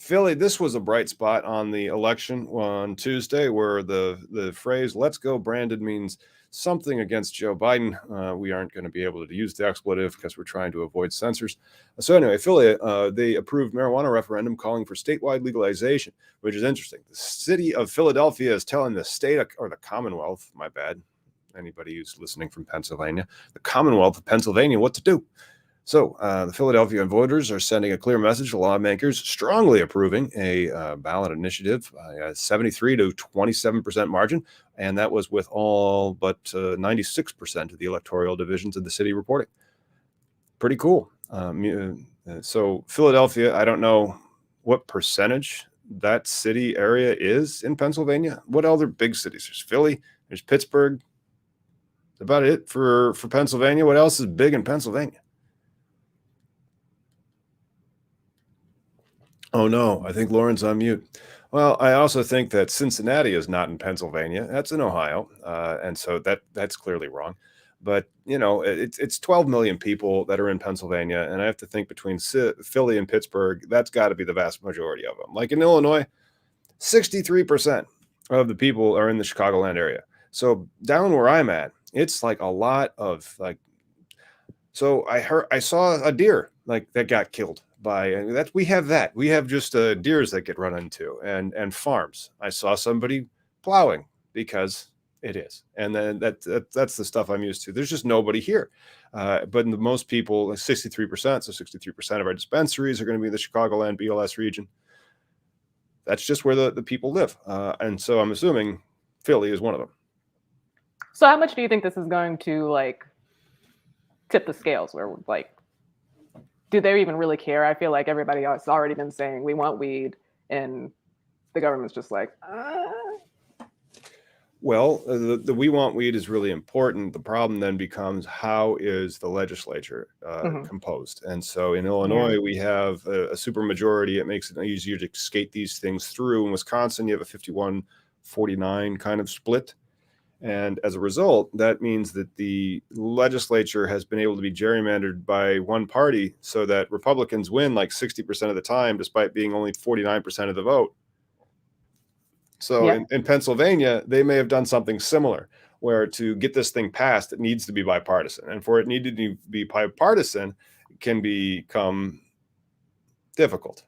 Philly, this was a bright spot on the election on Tuesday, where the phrase "Let's go Brandon" means something against Joe Biden. We aren't going to be able to use the expletive because we're trying to avoid censors. So anyway, Philly, they approved marijuana referendum calling for statewide legalization, which is interesting. The city of Philadelphia is telling the state, or the Commonwealth, my bad, anybody who's listening from Pennsylvania, the Commonwealth of Pennsylvania, what to do. So the Philadelphia voters are sending a clear message to lawmakers strongly approving a ballot initiative by a 73 to 27% margin. And that was with all but 96% of the electoral divisions of the city reporting. Pretty cool. So Philadelphia, I don't know what percentage that city area is in Pennsylvania. What other big cities? There's Philly, there's Pittsburgh. That's about it for Pennsylvania. What else is big in Pennsylvania? Oh no, I think Lauren's on mute. Well, I also think that Cincinnati is not in Pennsylvania. That's in Ohio, and so that's clearly wrong. But it's 12 million people that are in Pennsylvania, and I have to think between Philly and Pittsburgh, that's got to be the vast majority of them. Like in Illinois, 63% of the people are in the Chicagoland area. So down where I'm at, it's like a lot of like. So I saw a deer like that got killed by that. We have just deers that get run into and farms. I saw somebody plowing because it is, and then that's the stuff I'm used to. There's just nobody here, but most people, 63%, so 63% of our dispensaries are going to be in the Chicagoland BLS region. That's just where the people live, and so I'm assuming Philly is one of them. So how much do you think this is going to like tip the scales? Where like, do they even really care? I feel like everybody else has already been saying we want weed, and the government's just like. Well, the we want weed is really important. The problem then becomes how is the legislature composed? And so in Illinois, we have a supermajority. It makes it easier to skate these things through. In Wisconsin, you have a 51-49 kind of split. And as a result, that means that the legislature has been able to be gerrymandered by one party so that Republicans win like 60% of the time, despite being only 49% of the vote. So in Pennsylvania, they may have done something similar, where to get this thing passed, it needs to be bipartisan. And for it needed to be bipartisan, it can become difficult.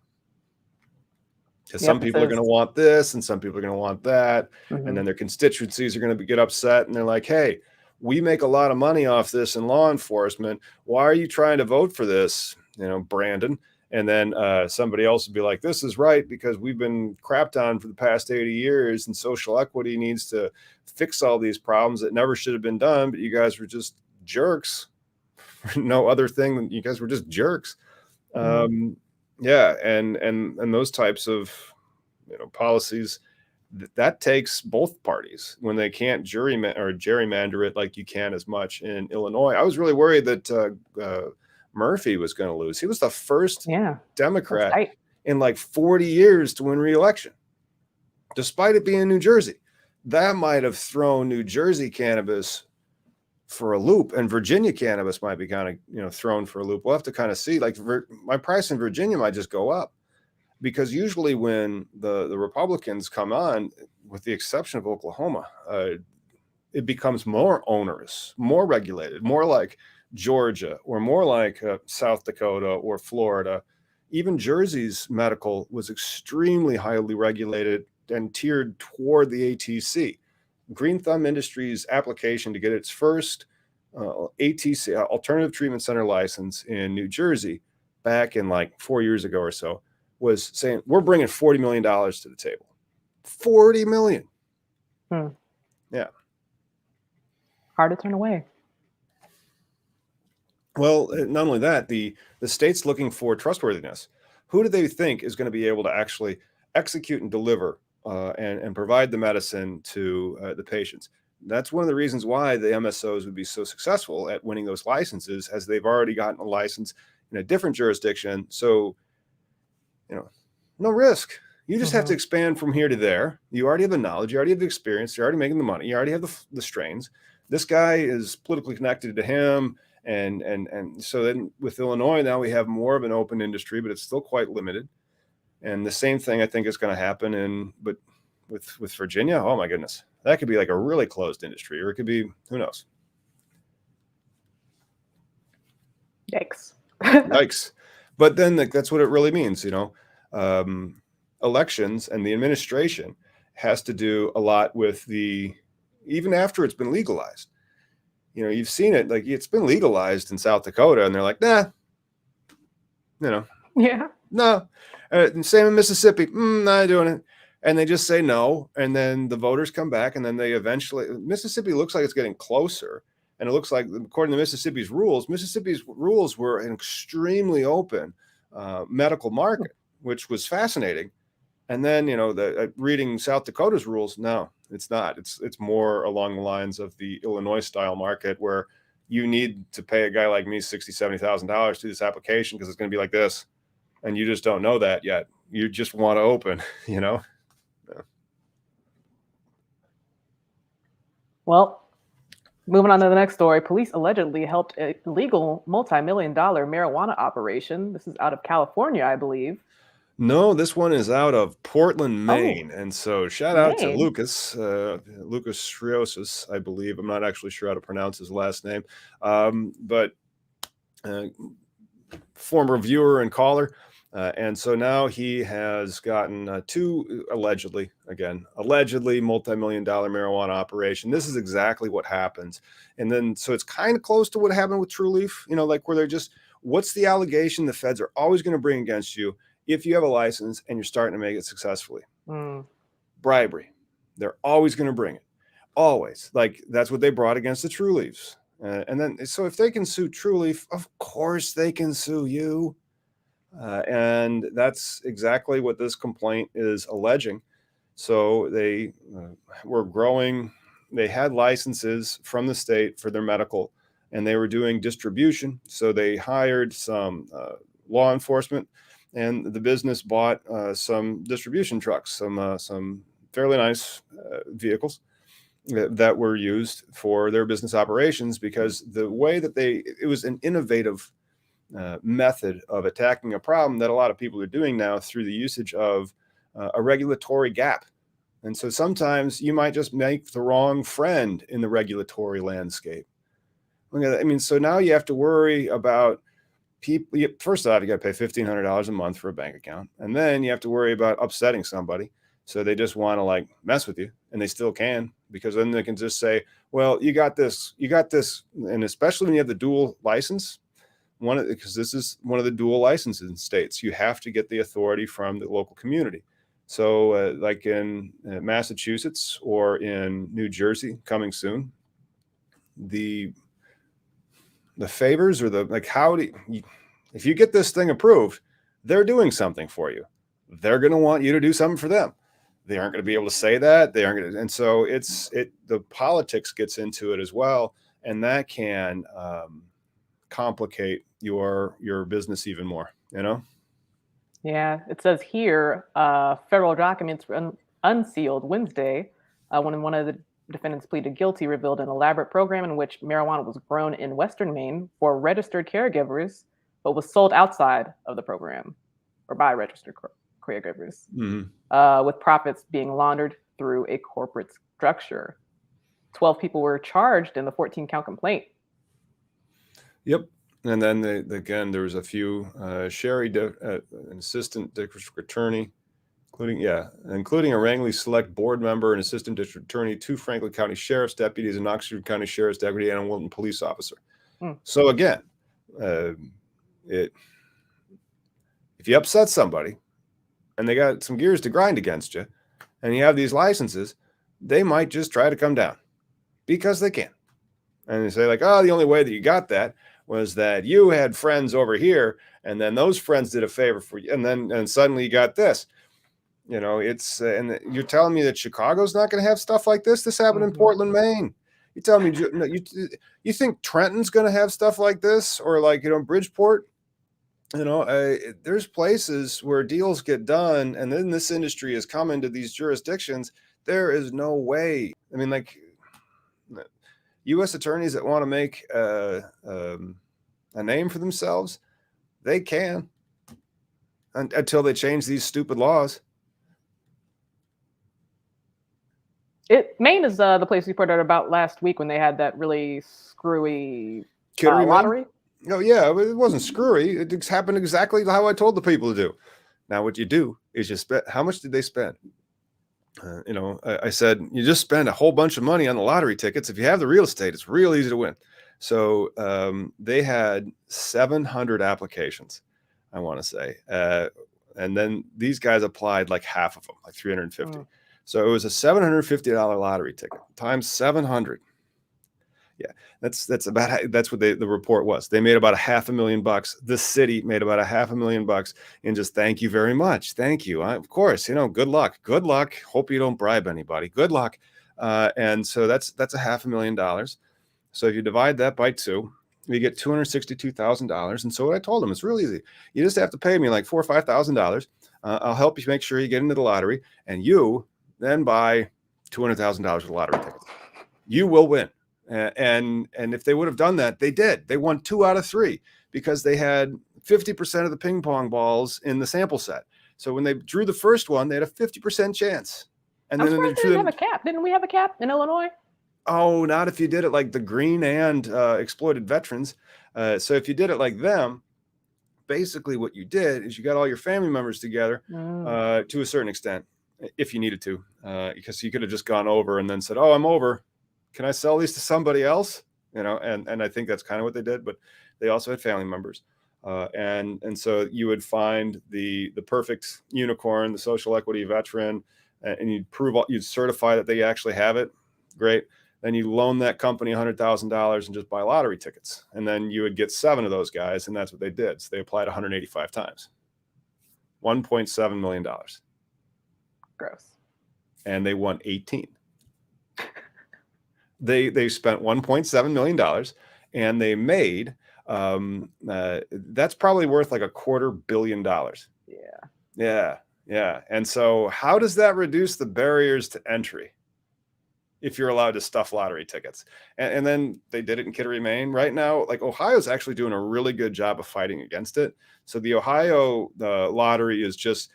Because some people are going to want this and some people are going to want that. And then their constituencies are going to get upset. And they're like, hey, we make a lot of money off this in law enforcement. Why are you trying to vote for this, Brandon? And then somebody else would be like, this is right because we've been crapped on for the past 80 years and social equity needs to fix all these problems that never should have been done. But you guys were just jerks. No other thing than you guys were just jerks. And those types of policies, that takes both parties when they can't gerrymander it like you can as much in Illinois. I was really worried that Murphy was going to lose. He was the first Democrat in like 40 years to win re-election, despite it being in New Jersey. That might have thrown New Jersey cannabis for a loop, and Virginia cannabis might be kind of thrown for a loop. We'll have to kind of see. Like my price in Virginia might just go up, because usually when the Republicans come on, with the exception of Oklahoma, it becomes more onerous, more regulated, more like Georgia, or more like South Dakota or Florida. Even Jersey's medical was extremely highly regulated and tiered toward the ATC. Green Thumb Industries' application to get its first ATC, Alternative Treatment Center license in New Jersey, back in like 4 years ago or so, was saying, we're bringing $40 million to the table. $40 million. Yeah. Hard to turn away. Well, not only that, the state's looking for trustworthiness. Who do they think is going to be able to actually execute and deliver and provide the medicine to the patients? That's one of the reasons why the MSOs would be so successful at winning those licenses, as they've already gotten a license in a different jurisdiction. So, no risk. You just have to expand from here to there. You already have the knowledge. You already have the experience. You're already making the money. You already have the strains. This guy is politically connected to him. And so then with Illinois, now we have more of an open industry, but it's still quite limited. And the same thing I think is going to happen but with Virginia, oh my goodness, that could be like a really closed industry, or it could be, who knows? Yikes. Yikes. But then that's what it really means, elections and the administration has to do a lot with even after it's been legalized. You've seen it, like it's been legalized in South Dakota and they're like, nah, you know, Yeah. no. Same in Mississippi. Not doing it. And they just say no. And then the voters come back, and then they eventually, Mississippi looks like it's getting closer. And it looks like, according to Mississippi's rules were an extremely open medical market, which was fascinating. And then, reading South Dakota's rules, no, it's not. It's more along the lines of the Illinois style market, where you need to pay a guy like me $60,000, $70,000 to this application because it's going to be like this. And you just don't know that yet. You just want to open, Yeah. Well, moving on to the next story. Police allegedly helped a illegal multi-million-dollar marijuana operation. This is out of California, I believe. No, this one is out of Portland, Maine. And so shout out to Maine. Lucas Shriosis, I believe. I'm not actually sure how to pronounce his last name. But former viewer and caller. And so now he has gotten two allegedly multi-million-dollar marijuana operation. This is exactly what happens. And then, so it's kind of close to what happened with True Leaf, like where they're just, what's the allegation the feds are always going to bring against you if you have a license and you're starting to make it successfully? Bribery. They're always going to bring it. Always. Like, that's what they brought against the True Leafs. And then, so if they can sue True Leaf, of course they can sue you. And that's exactly what this complaint is alleging. So they were growing. They had licenses from the state for their medical, and they were doing distribution. So they hired some law enforcement, and the business bought some distribution trucks, some fairly nice vehicles that were used for their business operations, because the way that it was an innovative method of attacking a problem that a lot of people are doing now through the usage of a regulatory gap. And so sometimes you might just make the wrong friend in the regulatory landscape. I mean, so now you have to worry about people. First off, you got to pay $1,500 a month for a bank account. And then you have to worry about upsetting somebody. So they just want to mess with you, and they still can, because then they can just say, well, you got this. And especially when you have the dual license, because this is one of the dual licenses in states, you have to get the authority from the local community. So like in Massachusetts or in New Jersey coming soon, the favors, or if you get this thing approved, they're doing something for you. They're going to want you to do something for them. They aren't going to be able to say that. They aren't going to. And so the politics gets into it as well. And that can complicate your business even more, Yeah, it says here, federal documents were unsealed Wednesday when one of the defendants pleaded guilty, revealed an elaborate program in which marijuana was grown in Western Maine for registered caregivers, but was sold outside of the program or by registered caregivers, with profits being laundered through a corporate structure. 12 people were charged in the 14-count complaint. Yep. And then again, there was a few Sherry, an assistant district attorney, including a Wrangley Select board member, an assistant district attorney, 2 Franklin County sheriff's deputies, an Oxford County sheriff's deputy, and a Wilton police officer. So again, if you upset somebody and they got some gears to grind against you, and you have these licenses, they might just try to come down because they can. And they say the only way that you got that was that you had friends over here, and then those friends did a favor for you, and suddenly you got this. It's and you're telling me that Chicago's not going to have stuff like this? This happened in Portland, Maine. You tell me you think Trenton's going to have stuff like this, or Bridgeport? There's places where deals get done, and then this industry has come into these jurisdictions. There is no way. I mean, U.S. attorneys that want to make a name for themselves, they can, until they change these stupid laws. Maine is the place we put out about last week when they had that really screwy lottery. Oh yeah, it wasn't screwy. It happened exactly how I told the people to do. Now what you do is you spend. How much did they spend? I said, you just spend a whole bunch of money on the lottery tickets. If you have the real estate, it's real easy to win. So they had 700 applications. I want to say. And then these guys applied like half of them, like 350. So it was a $750 lottery ticket times 700. Yeah, that's what the report was. They made about $500,000. The city made about $500,000 and just thank you very much. Thank you. Of course, good luck. Good luck. Hope you don't bribe anybody. Good luck. And so that's $500,000. So if you divide that by 2, you get $262,000. And so what I told them, it's real easy. You just have to pay me like $4,000 or $5,000. I'll help you make sure you get into the lottery, and you then buy $200,000 worth of lottery tickets. You will win. And if they would have done that, they did. They won 2 out of 3 because they had 50% of the ping pong balls in the sample set. So when they drew the first one, they had a 50% chance. And then they didn't have a cap. Didn't we have a cap in Illinois? Oh, not if you did it like the green and exploited veterans. So if you did it like them, basically what you did is you got all your family members together to a certain extent, if you needed to, because you could have just gone over and then said, oh, I'm over. Can I sell these to somebody else? And I think that's kind of what they did, but they also had family members. And so you would find the perfect unicorn, the social equity veteran, and you'd certify that they actually have it. Great. Then you loan that company $100,000 and just buy lottery tickets. And then you would get 7 of those guys. And that's what they did. So they applied 185 times, $1.7 million. Gross. And they won 18. They spent $1.7 million and they made, that's probably worth like $250 million. Yeah. And so how does that reduce the barriers to entry if you're allowed to stuff lottery tickets? And then they did it in Kittery, Maine. Right now, like Ohio's actually doing a really good job of fighting against it. So the Ohio lottery is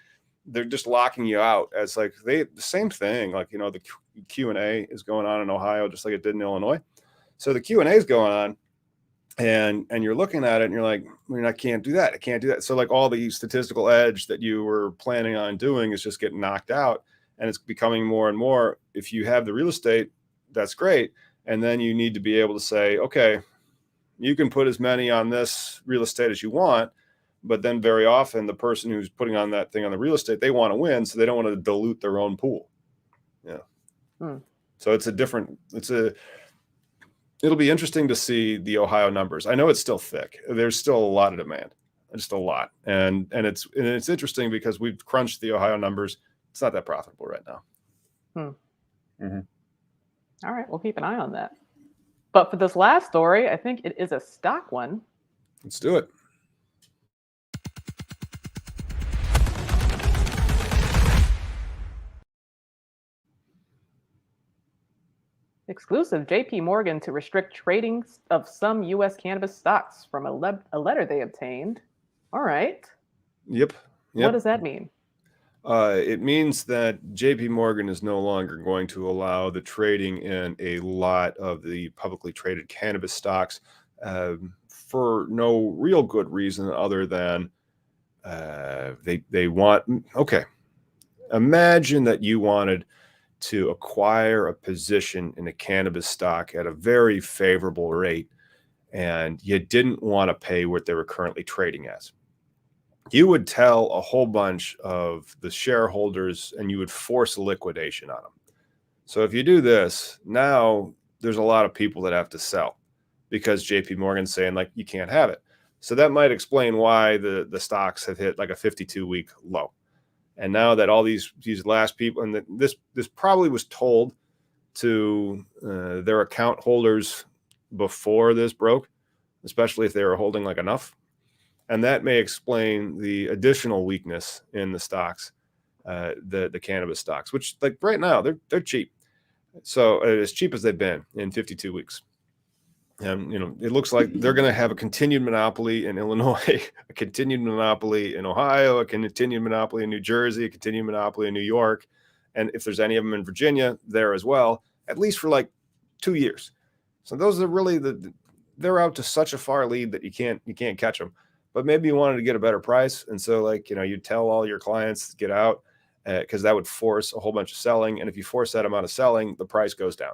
they're just locking you out as like the same thing. Like, the Q&A is going on in Ohio, just like it did in Illinois. So the Q&A is going on and you're looking at it and you're like, I can't do that. I can't do that. So like all the statistical edge that you were planning on doing is just getting knocked out. And it's becoming more and more, if you have the real estate, that's great. And then you need to be able to say, okay, you can put as many on this real estate as you want. But then very often the person who's putting on that thing on the real estate, they want to win. So they don't want to dilute their own pool. Yeah. So it'll be interesting to see the Ohio numbers. I know it's still thick. There's still a lot of demand, just a lot. And it's interesting because we've crunched the Ohio numbers. It's not that profitable right now. All right. We'll keep an eye on that. But for this last story, I think it is a stock one. Let's do it. Exclusive, JPMorgan to restrict trading of some U.S. cannabis stocks from a letter they obtained. All right. Yep. What does that mean? It means that JPMorgan is no longer going to allow the trading in a lot of the publicly traded cannabis stocks for no real good reason other than they want. Okay. Imagine that you wanted to acquire a position in a cannabis stock at a very favorable rate, and you didn't want to pay what they were currently trading as. You would tell a whole bunch of the shareholders and you would force a liquidation on them. So if you do this, now there's a lot of people that have to sell because JPMorgan's saying like, you can't have it. So that might explain why the stocks have hit like a 52-week low. And now that all these last people, and this probably was told to their account holders before this broke, especially if they were holding like enough. And that may explain the additional weakness in the stocks, the cannabis stocks, which like right now they're cheap. So as cheap as they've been in 52 weeks. And it looks like they're going to have a continued monopoly in Illinois, a continued monopoly in Ohio, a continued monopoly in New Jersey, a continued monopoly in New York, and if there's any of them in Virginia, there as well, at least for like 2 years. So those are really they're out to such a far lead that you can't catch them. But maybe you wanted to get a better price, and so like you tell all your clients to get out because that would force a whole bunch of selling, and if you force that amount of selling, the price goes down.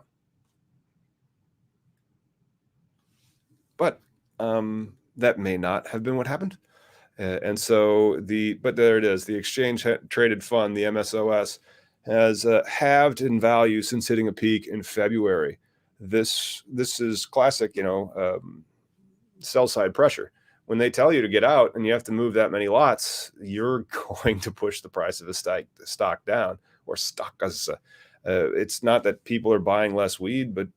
But that may not have been what happened. And so but there it is. The exchange traded fund, the MSOS, has halved in value since hitting a peak in February. This is classic, sell side pressure. When they tell you to get out and you have to move that many lots, you're going to push the price of a stock down, or stock as it's not that people are buying less weed, but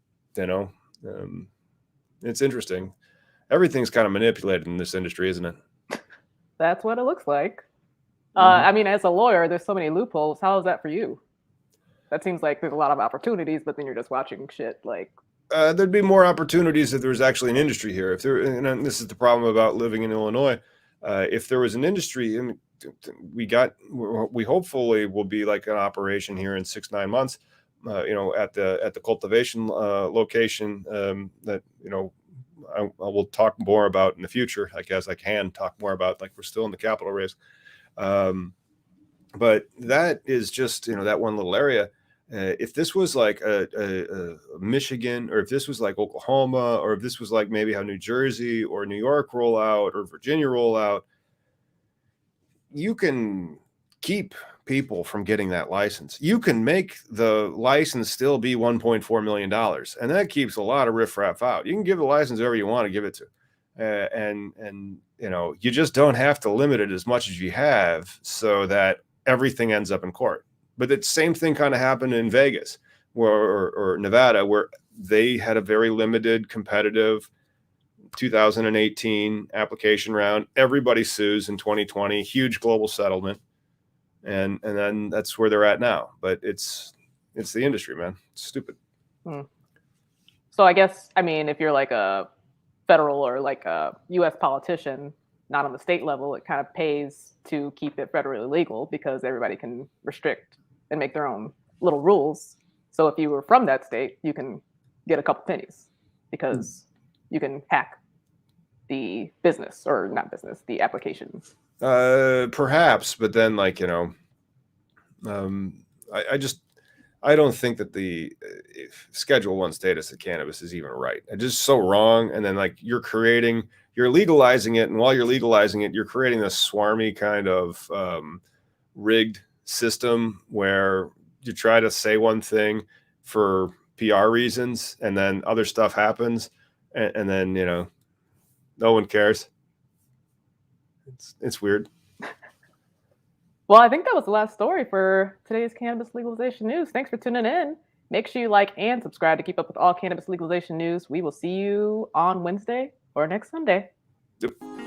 it's interesting. Everything's kind of manipulated in this industry, isn't it? That's what it looks like. I mean, as a lawyer, there's so many loopholes. How is that for you? That seems like there's a lot of opportunities, but then you're just watching shit like. There'd be more opportunities if there was actually an industry here. And this is the problem about living in Illinois. If there was an industry, and we hopefully will be like an operation here in 6-9 months. At the cultivation location that I will talk more about in the future. I guess I can talk more about, like, we're still in the capital race. But that is just, that one little area. If this was like a Michigan, or if this was like Oklahoma, or if this was like maybe how New Jersey or New York roll out, or Virginia roll out, you can keep people from getting that license. You can make the license still be $1.4 million. And that keeps a lot of riffraff out. You can give the license whoever you want to give it to. And you just don't have to limit it as much as you have, so that everything ends up in court. But the same thing kind of happened in Vegas or Nevada, where they had a very limited competitive 2018 application round. Everybody sues in 2020, huge global settlement. And then that's where they're at now. But it's the industry, man. It's stupid. So I guess, I mean, if you're like a federal or like a U.S. politician, not on the state level, it kind of pays to keep it federally legal, because everybody can restrict and make their own little rules. So if you were from that state, you can get a couple pennies, because you can hack the business, or not business, the applications. Perhaps, but then, like, I don't think that the Schedule 1 status of cannabis is even right. It's just so wrong. And then, like, you're legalizing it, and while you're legalizing it, you're creating this swarmy kind of rigged system where you try to say one thing for PR reasons, and then other stuff happens, and then no one cares. It's weird. Well, I think that was the last story for today's cannabis legalization news. Thanks for tuning in. Make sure you like and subscribe to keep up with all cannabis legalization news. We will see you on Wednesday or next Sunday. Yep.